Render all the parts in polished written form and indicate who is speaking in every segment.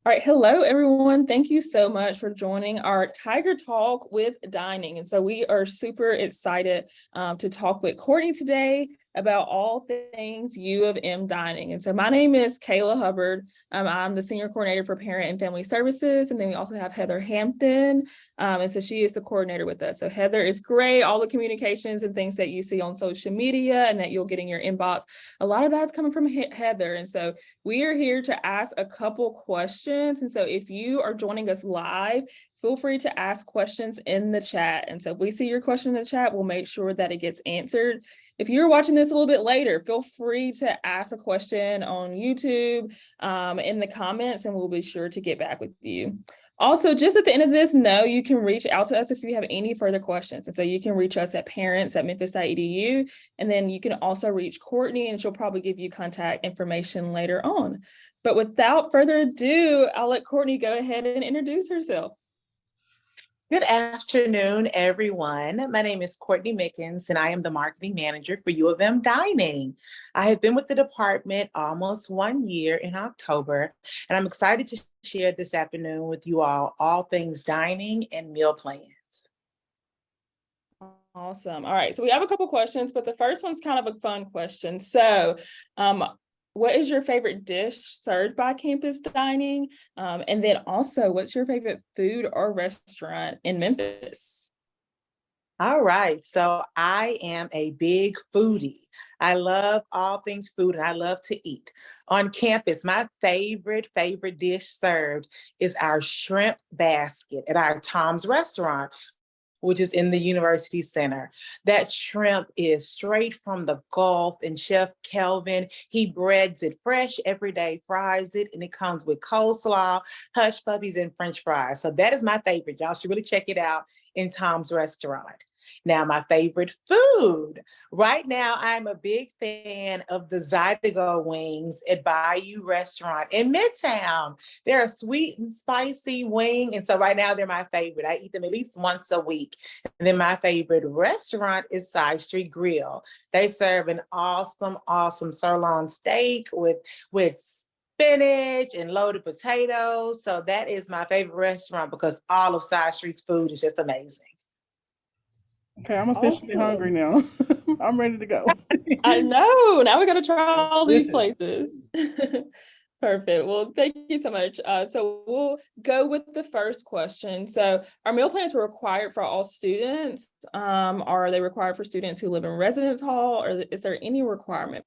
Speaker 1: All right, hello everyone. Thank you so much for joining our Tiger Talk with Dining. And so we are super excited to talk with Courtney today about all things U of M Dining. And so my name is Kayla Hubbard. I'm the Senior Coordinator for Parent and Family Services. And then we also have Heather Hampton. And so she is the coordinator with us. So Heather is great. All the communications and things that you see on social media and that you'll get in your inbox, a lot of that's coming from Heather. And so we are here to ask a couple questions. And so if you are joining us live, feel free to ask questions in the chat. And so if we see your question in the chat, we'll make sure that it gets answered. If you're watching this a little bit later, feel free to ask a question on YouTube in the comments, and we'll be sure to get back with you. Also, just at the end of this, know you can reach out to us if you have any further questions. And so you can reach us at parents@memphis.edu. And then you can also reach Courtney, and she'll probably give you contact information later on. But without further ado, I'll let Courtney go ahead and introduce herself.
Speaker 2: Good afternoon, everyone. My name is Courtney Mickens, and I am the marketing manager for UofM Dining. I have been with the department almost 1 year in October, and I'm excited to share this afternoon with you all things dining and meal plans.
Speaker 1: Awesome. All right, so we have a couple questions, but the first one's kind of a fun question. So, what is your favorite dish served by campus dining? And then also, what's your favorite food or restaurant in Memphis?
Speaker 2: All right, so I am a big foodie. I love all things food, and I love to eat. On campus, my favorite dish served is our shrimp basket at our Tom's restaurant, which is in the University Center. That shrimp is straight from the Gulf, and Chef Kelvin, he breads it fresh every day, fries it, and it comes with coleslaw, hush puppies, and French fries. So that is my favorite. Y'all should really check it out in Tom's restaurant. Now, my favorite food. Right now, I'm a big fan of the Zydeco wings at Bayou Restaurant in Midtown. They're a sweet and spicy wing. And so right now, they're my favorite. I eat them at least once a week. And then my favorite restaurant is Side Street Grill. They serve an awesome sirloin steak with spinach and loaded potatoes. So that is my favorite restaurant because all of Side Street's food is just amazing.
Speaker 3: Okay, I'm officially hungry now. I'm ready to go.
Speaker 1: I know. Now we got to try all these places. Perfect. Well, thank you so much. So we'll go with the first question. So are meal plans required for all students? Are they required for students who live in residence hall, or is there any requirement?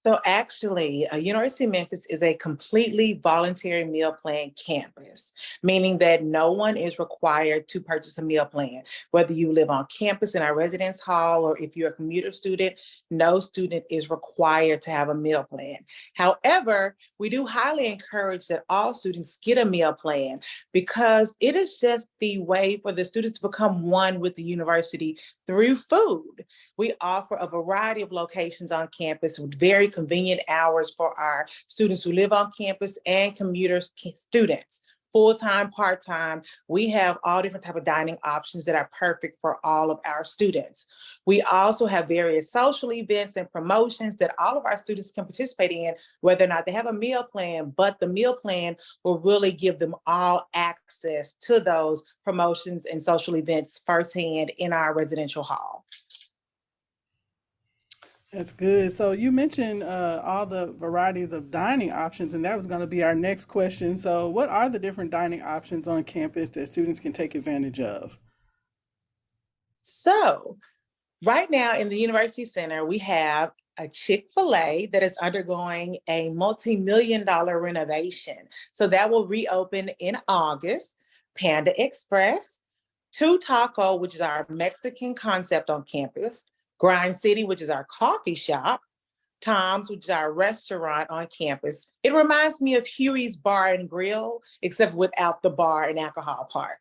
Speaker 2: So actually, University of Memphis is a completely voluntary meal plan campus, meaning that no one is required to purchase a meal plan. Whether you live on campus in our residence hall or if you're a commuter student, no student is required to have a meal plan. However, we do highly encourage that all students get a meal plan because it is just the way for the students to become one with the university through food. We offer a variety of locations on campus with very convenient hours for our students who live on campus and commuter students, full-time, part-time. We have all different types of dining options that are perfect for all of our students. We also have various social events and promotions that all of our students can participate in, whether or not they have a meal plan, but the meal plan will really give them all access to those promotions and social events firsthand in our residential hall.
Speaker 3: That's good. So you mentioned all the varieties of dining options, and that was going to be our next question. So what are the different dining options on campus that students can take advantage of?
Speaker 2: So right now in the University Center, we have a Chick-fil-A that is undergoing a multi-million-dollar renovation. So that will reopen in August. Panda Express, Two Taco, which is our Mexican concept on campus, Grind City, which is our coffee shop, Tom's, which is our restaurant on campus. It reminds me of Huey's Bar and Grill, except without the bar and alcohol part.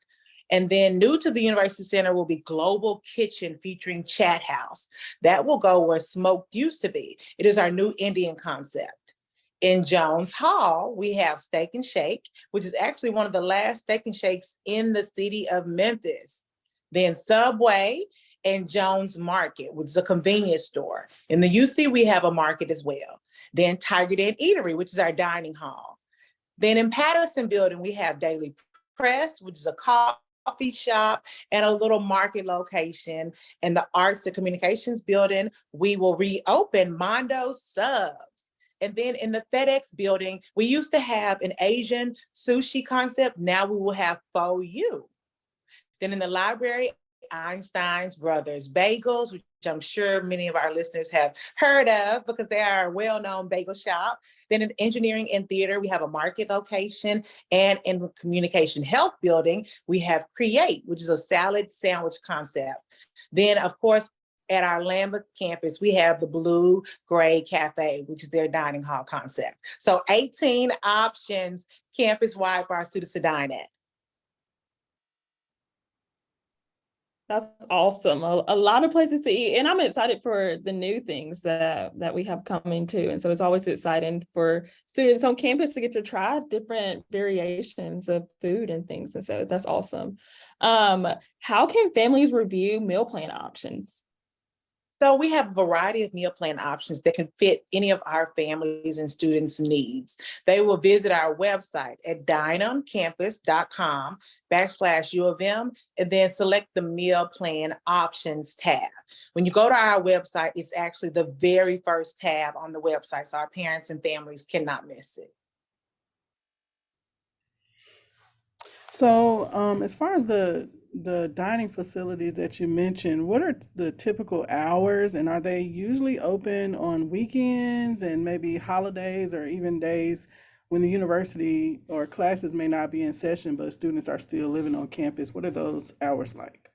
Speaker 2: And then new to the University Center will be Global Kitchen featuring Chat House. That will go where smoked used to be. It is our new Indian concept. In Jones Hall, we have Steak and Shake, which is actually one of the last Steak and Shakes in the city of Memphis. Then Subway and Jones Market, which is a convenience store. In the UC, we have a market as well. Then Tiger Den Eatery, which is our dining hall. Then in Patterson Building, we have Daily Press, which is a coffee shop and a little market location. In the Arts and Communications Building, we will reopen Mondo Subs. And then in the FedEx Building, we used to have an Asian sushi concept. Now we will have Faux You. Then in the library, Einstein's Brothers Bagels, which I'm sure many of our listeners have heard of because they are a well-known bagel shop. Then in engineering and theater, we have a market location. And in the communication health building, we have Create, which is a salad sandwich concept. Then, of course, at our Lambert campus, we have the Blue Gray Cafe, which is their dining hall concept. So 18 options campus-wide for our students to dine at.
Speaker 1: That's awesome. A lot of places to eat. And I'm excited for the new things that we have coming too. And so it's always exciting for students on campus to get to try different variations of food and things. And so that's awesome. How can families review meal plan options?
Speaker 2: So we have a variety of meal plan options that can fit any of our families and students' needs. They will visit our website at dineoncampus.com/UofM and then select the meal plan options tab. When you go to our website, it's actually the very first tab on the website, so our parents and families cannot miss it.
Speaker 3: So, as far as the dining facilities that you mentioned, what are the typical hours, and are they usually open on weekends and maybe holidays or even days when the university or classes may not be in session, but students are still living on campus? What are those hours like?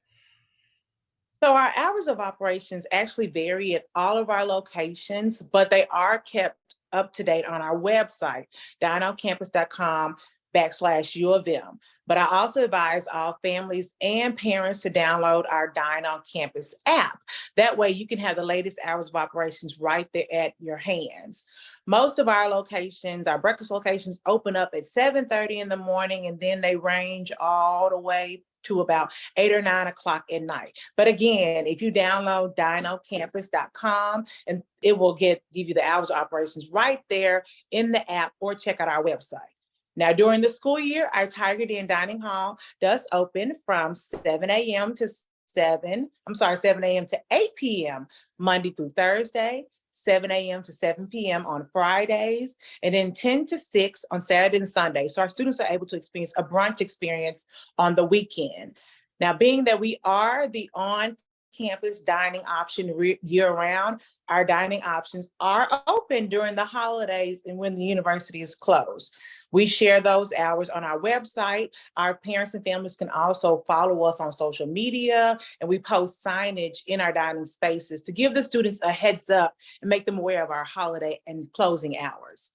Speaker 2: So our hours of operations actually vary at all of our locations, but they are kept up to date on our website, dineoncampus.com/UofM. But I also advise all families and parents to download our Dine on Campus app. That way you can have the latest hours of operations right there at your hands. Most of our locations, our breakfast locations, open up at 7:30 in the morning, and then they range all the way to about 8 or 9 o'clock at night. But again, if you download dineoncampus.com, and it will give you the hours of operations right there in the app, or check out our website. Now, during the school year, our Tiger Den Dining Hall does open from 7 a.m. to 7 a.m. to 8 p.m. Monday through Thursday, 7 a.m. to 7 p.m. on Fridays, and then 10 to 6 on Saturday and Sunday. So our students are able to experience a brunch experience on the weekend. Now, being that we are the on-campus dining option year-round, our dining options are open during the holidays and when the university is closed. We share those hours on our website. Our parents and families can also follow us on social media, and we post signage in our dining spaces to give the students a heads up and make them aware of our holiday and closing hours.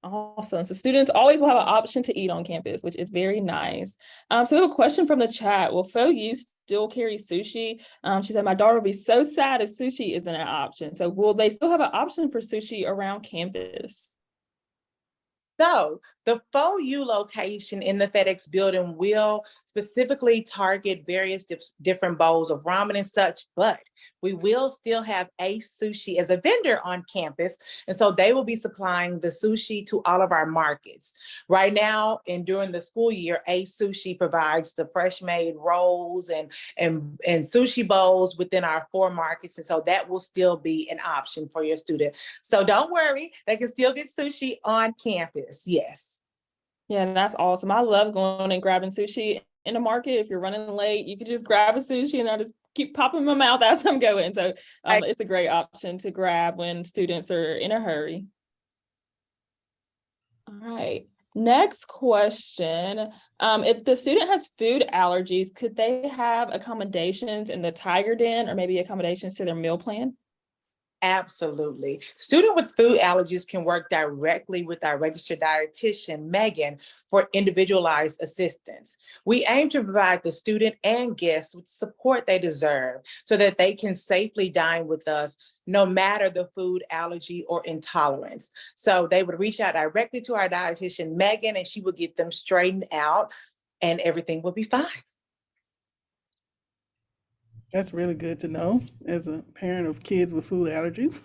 Speaker 1: Awesome. So students always will have an option to eat on campus, which is very nice. So we have a question from the chat. Will Faux You still carry sushi? She said, my daughter will be so sad if sushi isn't an option. So will they still have an option for sushi around campus?
Speaker 2: So the Faux You location in the FedEx building will specifically target various different bowls of ramen and such, but we will still have Ace Sushi as a vendor on campus. And so they will be supplying the sushi to all of our markets. Right now, and during the school year, Ace Sushi provides the fresh made rolls and sushi bowls within our 4 markets. And so that will still be an option for your student. So don't worry, they can still get sushi on campus. Yes.
Speaker 1: Yeah, that's awesome. I love going and grabbing sushi in the market. If you're running late, you could just grab a sushi and I just keep popping my mouth as I'm going. So it's a great option to grab when students are in a hurry. All right. Next question. If the student has food allergies, could they have accommodations in the Tiger Den or maybe accommodations to their meal plan?
Speaker 2: Absolutely. Student with food allergies can work directly with our registered dietitian, Megan, for individualized assistance. We aim to provide the student and guests with support they deserve so that they can safely dine with us, no matter the food allergy or intolerance. So they would reach out directly to our dietitian, Megan, and she would get them straightened out and everything will be fine.
Speaker 3: That's really good to know as a parent of kids with food allergies.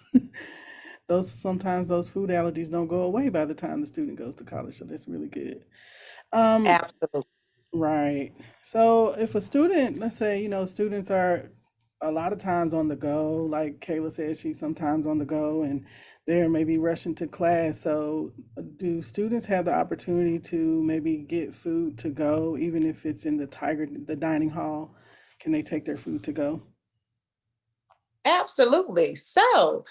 Speaker 3: sometimes those food allergies don't go away by the time the student goes to college. So that's really good. Um,
Speaker 2: Absolutely.
Speaker 3: Right. So if a student, let's say, students are a lot of times on the go, like Kayla said, she's sometimes on the go and they're maybe rushing to class. So do students have the opportunity to maybe get food to go, even if it's in the dining hall? Can they take their food to go?
Speaker 2: Absolutely. So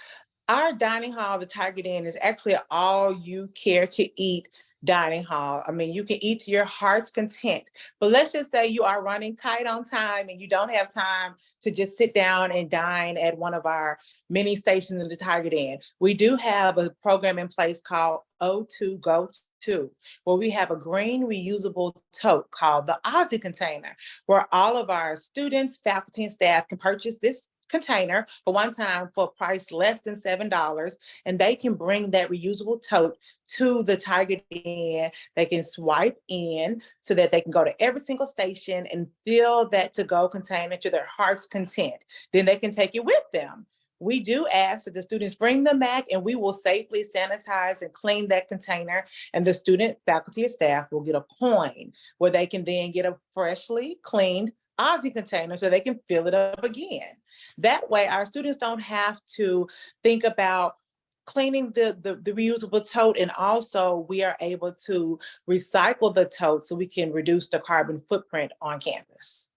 Speaker 2: our dining hall, the Target Inn, is actually an all you care to eat dining hall. I mean, you can eat to your heart's content, but let's just say you are running tight on time and you don't have time to just sit down and dine at one of our many stations in the Target Inn. We do have a program in place called O2 Go To, where we have a green reusable tote called the Aussie container, where all of our students, faculty, and staff can purchase this container for one time for a price less than $7, and they can bring that reusable tote to the Target Inn. They can swipe in so that they can go to every single station and fill that to-go container to their heart's content. Then they can take it with them. We do ask that the students bring them back, and we will safely sanitize and clean that container, and the student, faculty, and staff will get a coin where they can then get a freshly cleaned Aussie container so they can fill it up again. That way, our students don't have to think about cleaning the reusable tote, and also we are able to recycle the tote so we can reduce the carbon footprint on campus.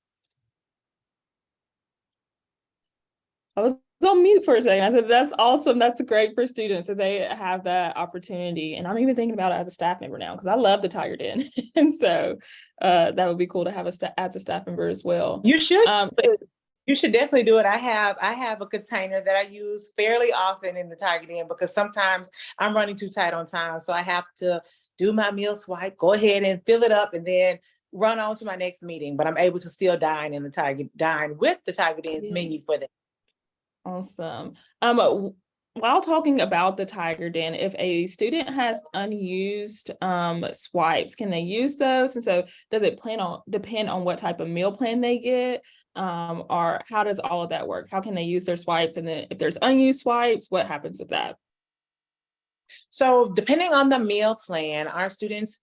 Speaker 1: I was on mute for a second. I said, that's awesome. That's great for students that they have that opportunity. And I'm even thinking about it as a staff member now because I love the Tiger Den. And so that would be cool to have as a staff member as well.
Speaker 2: You should.
Speaker 1: So
Speaker 2: You should definitely do it. I have a container that I use fairly often in the Target Inn because sometimes I'm running too tight on time. So I have to do my meal swipe, go ahead and fill it up, and then run on to my next meeting. But I'm able to still dine with the Target Inn's menu for them.
Speaker 1: awesome. While talking about the Tiger Den, if a student has unused swipes, can they use those? And so does it depend on what type of meal plan they get? Or how does all of that work? How can they use their swipes? And then if there's unused swipes, what happens with that?
Speaker 2: So depending on the meal plan, our students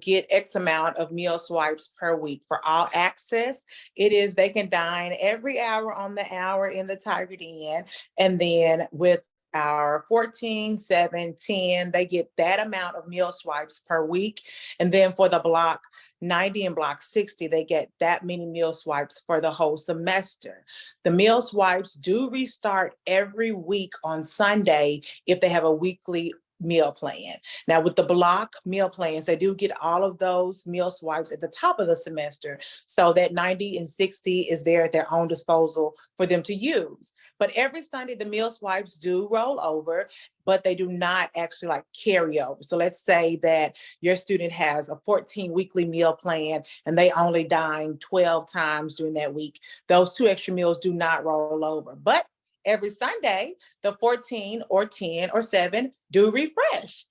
Speaker 2: get X amount of meal swipes per week. For all access, they can dine every hour on the hour in the Target Inn. And then with our 14, 7, 10, they get that amount of meal swipes per week. And then for the block 90 and block 60, they get that many meal swipes for the whole semester. The meal swipes do restart every week on Sunday if they have a weekly meal plan. Now with the block meal plans, they do get all of those meal swipes at the top of the semester. So that 90 and 60 is there at their own disposal for them to use. But every Sunday, the meal swipes do roll over, but they do not actually like carry over. So let's say that your student has a 14 weekly meal plan and they only dine 12 times during that week. Those 2 extra meals do not roll over. But every Sunday, the 14 or 10 or 7 do refresh.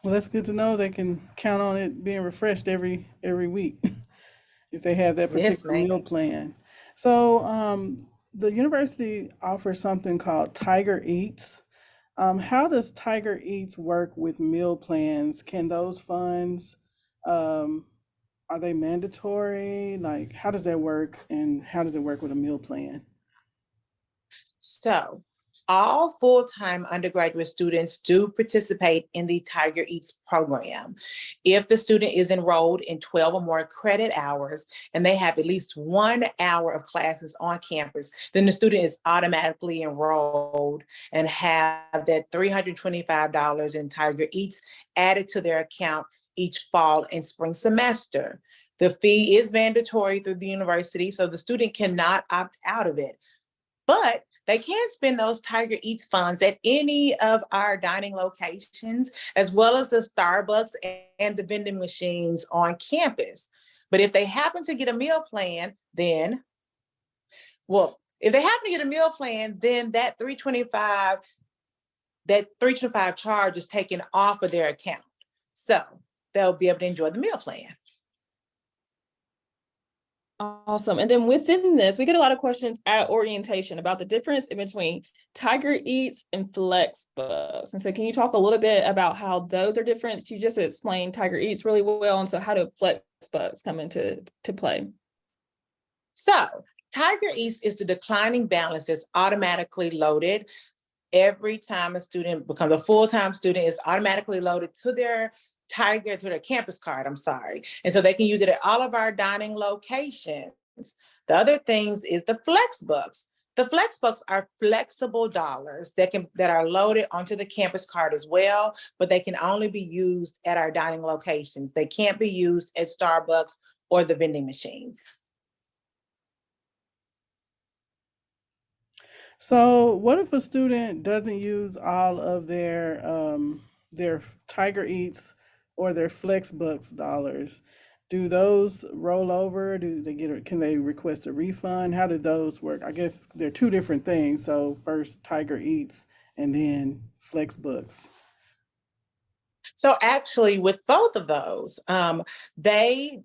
Speaker 3: Well, that's good to know. They can count on it being refreshed every week if they have that
Speaker 2: Yes,
Speaker 3: particular
Speaker 2: ma'am.
Speaker 3: meal plan. So, the university offers something called Tiger Eats. How does Tiger Eats work with meal plans? Can those funds, um, are they mandatory? Like, how does that work? And how does it work with a meal plan?
Speaker 2: So all full-time undergraduate students do participate in the Tiger Eats program. If the student is enrolled in 12 or more credit hours and they have at least 1 hour of classes on campus, then the student is automatically enrolled and have that $325 in Tiger Eats added to their account each fall and spring semester. The fee is mandatory through the university, so the student cannot opt out of it. But they can spend those Tiger Eats funds at any of our dining locations, as well as the Starbucks and the vending machines on campus. But if they happen to get a meal plan, then, if they happen to get a meal plan, then that 325 charge is taken off of their account. So they'll be able to enjoy the meal plan.
Speaker 1: Awesome. And then within this, we get a lot of questions at orientation about the difference in between Tiger Eats and Flex Bucks. And so can you talk a little bit about how those are different? You just explained Tiger Eats really well. And so how do Flex Bucks come into play?
Speaker 2: So Tiger Eats is the declining balance that's automatically loaded. Every time a student becomes a full-time student, it's automatically loaded to their campus card, I'm sorry. And so they can use it at all of our dining locations. The other things is the flex bucks. The flex bucks are flexible dollars that are loaded onto the campus card as well, but they can only be used at our dining locations. They can't be used at Starbucks or the vending machines.
Speaker 3: So, what if a student doesn't use all of their Tiger Eats or their FlexBucks dollars? Do those roll over? Do they can they request a refund? How do those work? I guess they're two different things. So first Tiger Eats and then FlexBucks.
Speaker 2: So actually, with both of those, they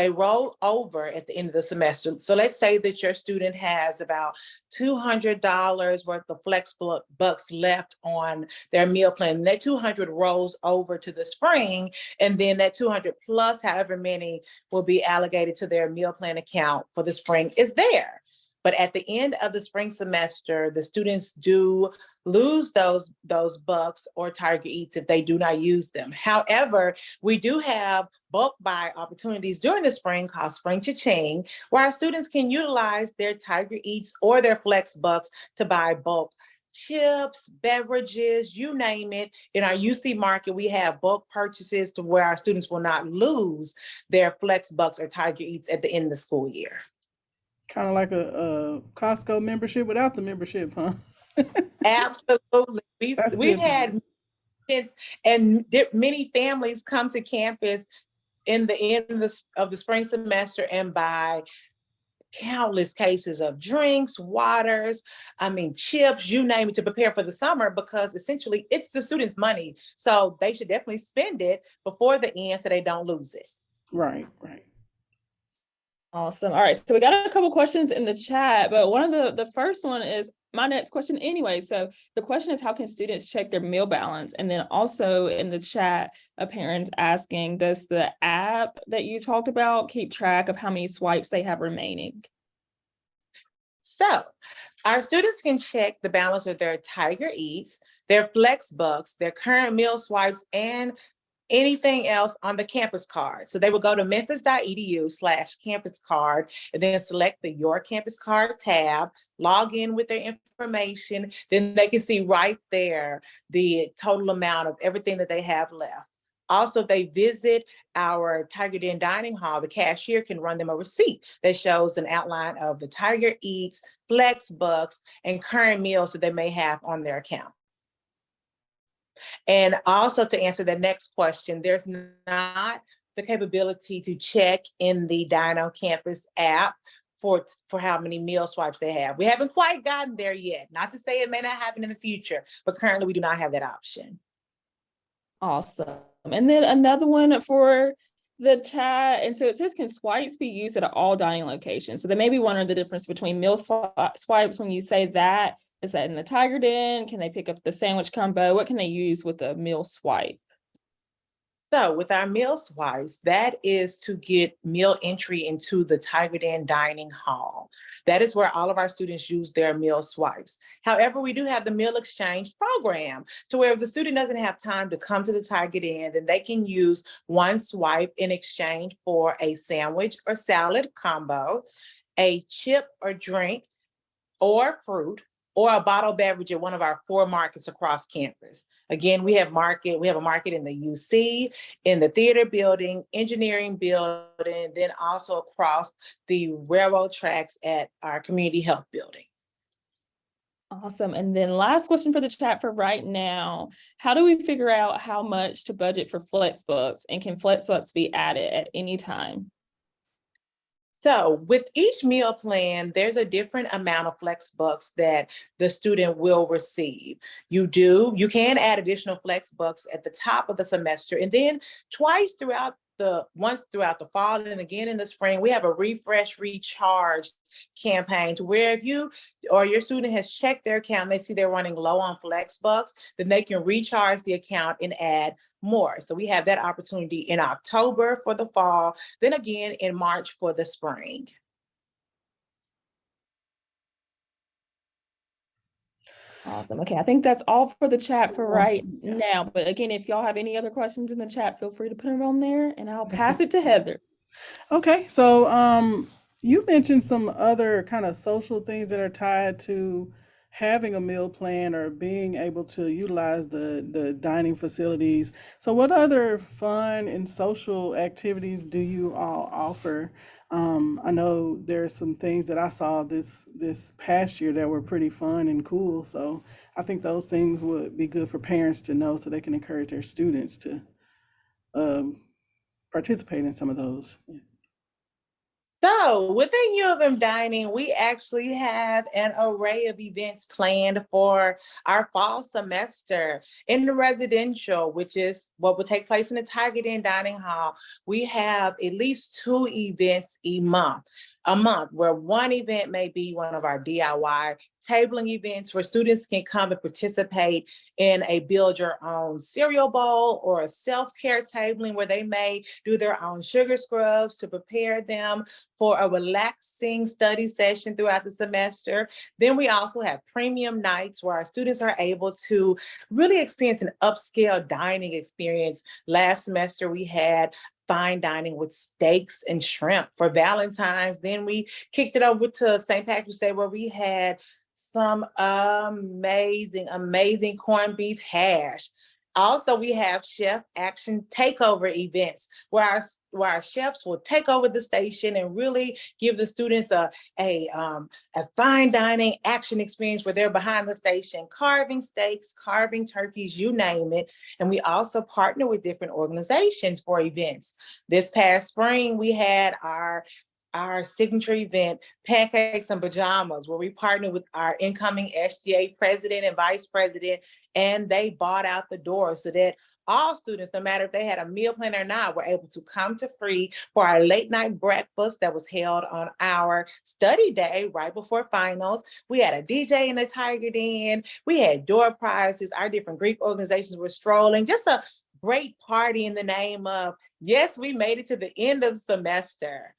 Speaker 2: roll over at the end of the semester. So let's say that your student has about $200 worth of flex bucks left on their meal plan. And that 200 rolls over to the spring, and then that 200 plus however many will be allocated to their meal plan account for the spring is there. But at the end of the spring semester, the students do lose those bucks or Tiger Eats if they do not use them. However, we do have bulk buy opportunities during the spring called Spring Cha-Ching, where our students can utilize their Tiger Eats or their Flex Bucks to buy bulk chips, beverages, you name it. In our UC market, we have bulk purchases to where our students will not lose their Flex Bucks or Tiger Eats at the end of the school year.
Speaker 3: Kind of like a Costco membership without the membership, huh?
Speaker 2: Absolutely.
Speaker 3: That's
Speaker 2: We've
Speaker 3: good to
Speaker 2: had
Speaker 3: know.
Speaker 2: kids and many families come to campus in the end of the spring semester and buy countless cases of drinks, waters, chips, you name it, to prepare for the summer, because essentially it's the students' money. So they should definitely spend it before the end so they don't lose it.
Speaker 3: Right, right.
Speaker 1: Awesome. All right. So we got a couple questions in the chat, but one of the first one is my next question anyway. So the question is, how can students check their meal balance? And then also in the chat, a parent's asking, does the app that you talked about keep track of how many swipes they have remaining?
Speaker 2: So our students can check the balance of their Tiger Eats, their Flex Bucks, their current meal swipes, and anything else on the campus card. So they will go to memphis.edu/campus card and then select the Your Campus Card tab, log in with their information, then they can see right there the total amount of everything that they have left. Also, if they visit our Tiger Den Dining Hall, the cashier can run them a receipt that shows an outline of the Tiger Eats, Flex Bucks, and current meals that they may have on their account. And also, to answer the next question, there's not the capability to check in the Dino Campus app for how many meal swipes they have. We haven't quite gotten there yet. Not to say it may not happen in the future, but currently we do not have that option.
Speaker 1: Awesome. And then another one for the chat. And so it says, can swipes be used at all dining locations? So they may be wondering the difference between meal swipes when you say that. Is that in the Tiger Den? Can they pick up the sandwich combo? What can they use with a meal swipe?
Speaker 2: So with our meal swipes, that is to get meal entry into the Tiger Den Dining Hall. That is where all of our students use their meal swipes. However, we do have the meal exchange program to where if the student doesn't have time to come to the Tiger Den, then they can use one swipe in exchange for a sandwich or salad combo, a chip or drink or fruit, or a bottled beverage at one of our 4 markets across campus. Again, we have a market in the UC, in the theater building, engineering building, then also across the railroad tracks at our community health building.
Speaker 1: Awesome. And then last question for the chat for right now, how do we figure out how much to budget for FlexBucks, and can FlexBucks be added at any time?
Speaker 2: So with each meal plan, there's a different amount of flex bucks that the student will receive. You can add additional flex bucks at the top of the semester, and then twice throughout once throughout the fall and again in the spring, we have a refresh, recharge campaign to where if you or your student has checked their account, they see they're running low on flex bucks, then they can recharge the account and add more. So we have that opportunity in October for the fall, then again in March for the spring.
Speaker 1: Awesome. Okay, I think that's all for the chat for right
Speaker 3: Yeah.
Speaker 1: now. But again, if y'all have any other questions in the chat, feel free to put them on there and I'll
Speaker 3: That's
Speaker 1: pass it to Heather.
Speaker 3: Okay, so you mentioned some other kind of social things that are tied to having a meal plan or being able to utilize the dining facilities. So what other fun and social activities do you all offer? I know there's some things that I saw this past year that were pretty fun and cool. So I think those things would be good for parents to know so they can encourage their students to um, participate in some of those.
Speaker 2: So within U of M Dining, we actually have an array of events planned for our fall semester. In the residential, which is what will take place in the Tiger Den Dining Hall, we have at least 2 events a month, where one event may be one of our DIY tabling events where students can come and participate in a build your own cereal bowl or a self-care tabling where they may do their own sugar scrubs to prepare them for a relaxing study session throughout the semester. Then we also have premium nights where our students are able to really experience an upscale dining experience. Last semester, we had fine dining with steaks and shrimp for Valentine's. Then we kicked it over to St. Patrick's Day where we had some amazing corned beef hash. Also, we have chef action takeover events where our chefs will take over the station and really give the students a fine dining action experience where they're behind the station, carving steaks, carving turkeys, you name it. And we also partner with different organizations for events. This past spring, we had our signature event, Pancakes and Pajamas, where we partnered with our incoming SGA president and vice president, and they bought out the door so that all students, no matter if they had a meal plan or not, were able to come to free for our late night breakfast that was held on our study day right before finals. We had a DJ in the Tiger Den. We had door prizes. Our different Greek organizations were strolling. Just a great party in the name of, yes, we made it to the end of the semester.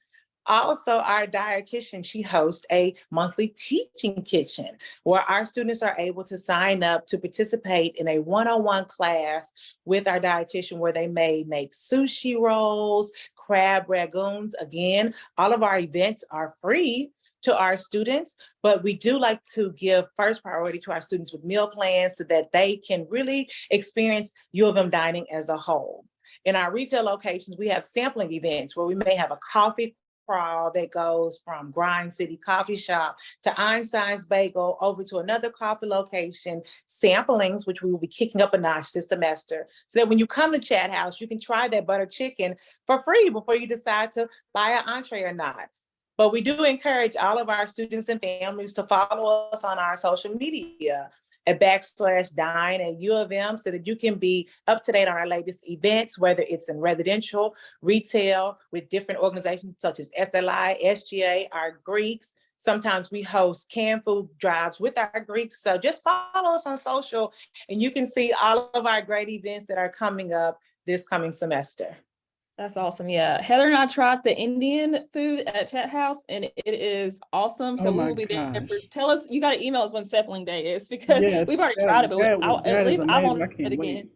Speaker 2: Also, our dietitian, she hosts a monthly teaching kitchen where our students are able to sign up to participate in a one-on-one class with our dietitian where they may make sushi rolls, crab ragoons. Again, all of our events are free to our students, but we do like to give first priority to our students with meal plans so that they can really experience U of M dining as a whole. In our retail locations, we have sampling events where we may have a coffee crawl that goes from Grind City Coffee Shop to Einstein's Bagel over to another coffee location, samplings, which we will be kicking up a notch this semester, so that when you come to Chat House, you can try that butter chicken for free before you decide to buy an entree or not. But we do encourage all of our students and families to follow us on our social media at /dine at U of M so that you can be up to date on our latest events, whether it's in residential, retail, with different organizations such as SLI, SGA, our Greeks. Sometimes we host canned food drives with our Greeks. So just follow us on social and you can see all of our great events that are coming up this coming semester.
Speaker 1: That's awesome. Yeah. Heather and I tried the Indian food at Chat House and it is awesome. So
Speaker 3: Oh
Speaker 1: we
Speaker 3: my
Speaker 1: will be there for,
Speaker 3: gosh.
Speaker 1: tell us, you got to email us when sampling day is because we've
Speaker 3: Yes,
Speaker 1: already tried it, but at
Speaker 3: that is
Speaker 1: least I
Speaker 3: amazing.
Speaker 1: want
Speaker 3: I
Speaker 1: it
Speaker 3: can't
Speaker 1: again.
Speaker 3: wait.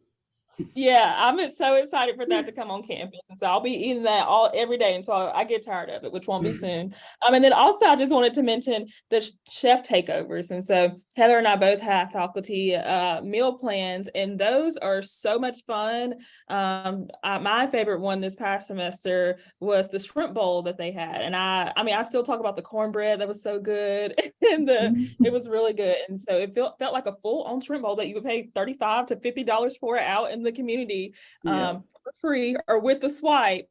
Speaker 1: Yeah, I'm so excited for that to come on campus. And so I'll be eating that every day until I get tired of it, which won't be soon. And then also I just wanted to mention the chef takeovers. And so Heather and I both have faculty meal plans, and those are so much fun. My favorite one this past semester was the shrimp bowl that they had. And I mean, I still talk about the cornbread that was so good and it was really good. And so it felt like a full on shrimp bowl that you would pay $35 to $50 for out in the community
Speaker 3: Yeah.
Speaker 1: for free or with the swipe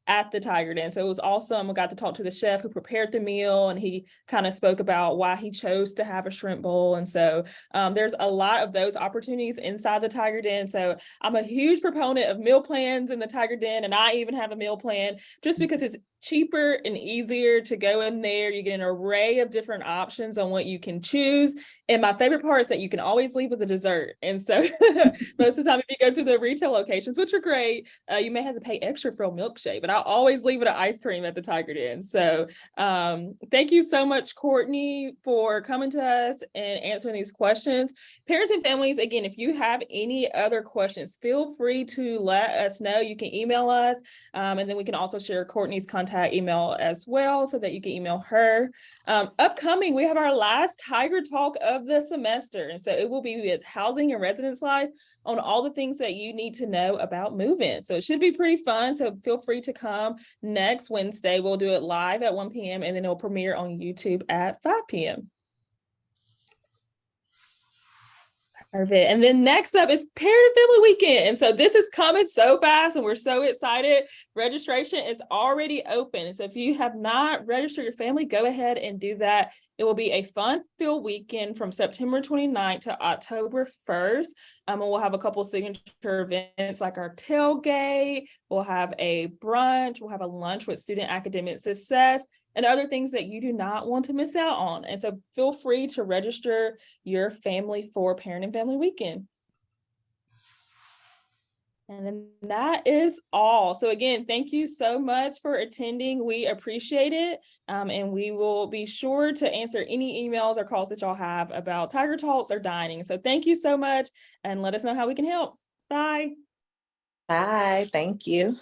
Speaker 1: at the Tiger Den. So it was awesome. I got to talk to the chef who prepared the meal, and he kind of spoke about why he chose to have a shrimp bowl. And so there's a lot of those opportunities inside the Tiger Den. So I'm a huge proponent of meal plans in the Tiger Den, and I even have a meal plan just because it's cheaper and easier to go in there. You get an array of different options on what you can choose. And my favorite part is that you can always leave with a dessert. And so most of the time, if you go to the retail locations, which are great, you may have to pay extra for a milkshake, but I'll always leave with an ice cream at the Tiger Den. So thank you so much, Courtney, for coming to us and answering these questions. Parents and families, again, if you have any other questions, feel free to let us know. You can email us, and then we can also share Courtney's contact email as well so that you can email her. Upcoming, we have our last Tiger Talk of the semester. And so it will be with housing and residence life on all the things that you need to know about move-in. So it should be pretty fun. So feel free to come next Wednesday. We'll do it live at 1 p.m. and then it'll premiere on YouTube at 5 p.m. Perfect. And then next up is Parent and Family Weekend. And so this is coming so fast and we're so excited. Registration is already open. And so if you have not registered your family, go ahead and do that. It will be a fun-filled weekend from September 29th to October 1st. And we'll have a couple of signature events like our tailgate. We'll have a brunch. We'll have a lunch with student academic success and other things that you do not want to miss out on. And so feel free to register your family for Parent and Family Weekend. And then that is all. So again, thank you so much for attending. We appreciate it. And we will be sure to answer any emails or calls that y'all have about Tiger Talks or dining. So thank you so much and let us know how we can help. Bye.
Speaker 2: Bye. Thank you.